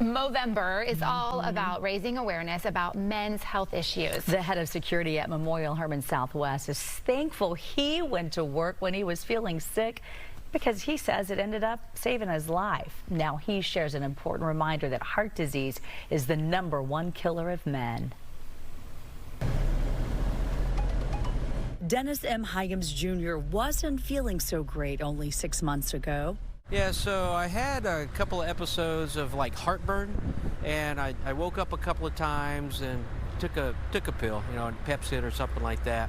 Movember is all about raising awareness about men's health issues. The head of security at Memorial Hermann Southwest is thankful he went to work when he was feeling sick because he says it ended up saving his life. Now he shares an important reminder that heart disease is the #1 killer of men. Denis M. Hyams Jr. wasn't feeling so great only 6 months ago. Yeah, so I had a couple of episodes of like heartburn, and I woke up a couple of times and took a pill, you know, Pepsid or something like that,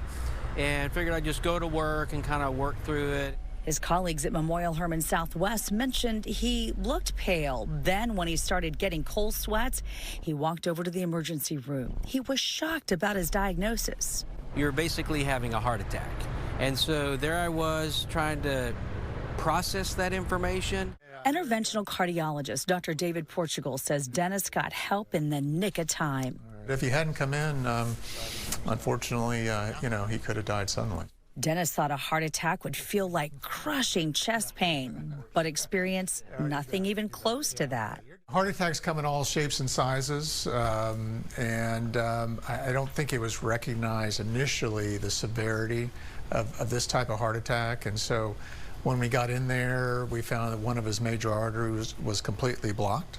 and figured I'd just go to work and kind of work through it. His colleagues at Memorial Hermann Southwest mentioned he looked pale. Then when he started getting cold sweats, he walked over to the emergency room. He was shocked about his diagnosis. You're basically having a heart attack. And so there I was trying to process that information. Interventional cardiologist Dr. David Portugal says Denis got help in the nick of time. If he hadn't come in, unfortunately, he could have died suddenly. Denis thought a heart attack would feel like crushing chest pain, but experienced nothing even close to that. Heart attacks come in all shapes and sizes, and I don't think it was recognized initially, the severity of this type of heart attack. And so when we got in there, we found that one of his major arteries was completely blocked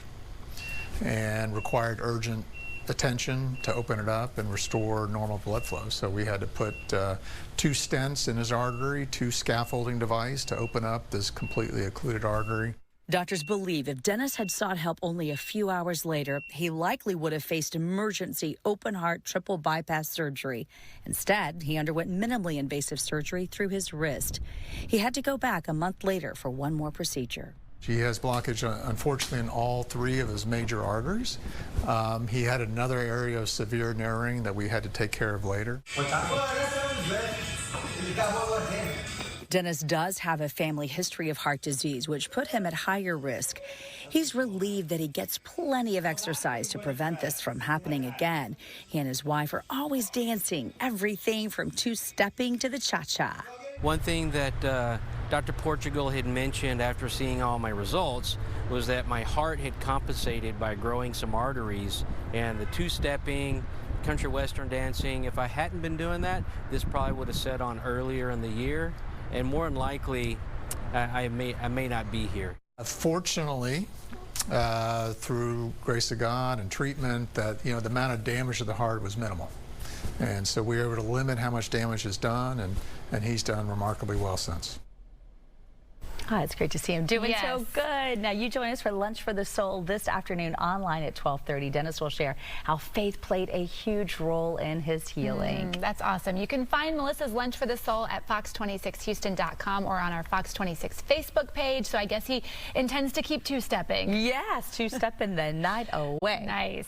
and required urgent attention to open it up and restore normal blood flow. So we had to put 2 stents in his artery, 2 scaffolding device to open up this completely occluded artery. Doctors believe if Denis had sought help only a few hours later, he likely would have faced emergency open-heart triple bypass surgery. Instead, he underwent minimally invasive surgery through his wrist. He had to go back a month later for one more procedure. He has blockage, unfortunately, in all 3 of his major arteries. He had another area of severe narrowing that we had to take care of later. Denis does have a family history of heart disease, which put him at higher risk. He's relieved that he gets plenty of exercise to prevent this from happening again. He and his wife are always dancing, everything from 2-stepping to the cha-cha. One thing that Dr. Portugal had mentioned after seeing all my results was that my heart had compensated by growing some arteries, and the 2-stepping, country western dancing, if I hadn't been doing that, this probably would have set on earlier in the year, and more than likely, I may not be here. Fortunately, through grace of God and treatment, that the amount of damage to the heart was minimal. And so we were able to limit how much damage is done, and he's done remarkably well since. Oh, it's great to see him doing Yes. so good. Now, you join us for Lunch for the Soul this afternoon online at 12:30. Denis will share how faith played a huge role in his healing. That's awesome. You can find Melissa's Lunch for the Soul at fox26houston.com or on our Fox 26 Facebook page. So I guess he intends to keep 2-stepping. Yes, 2-stepping the night away. Nice.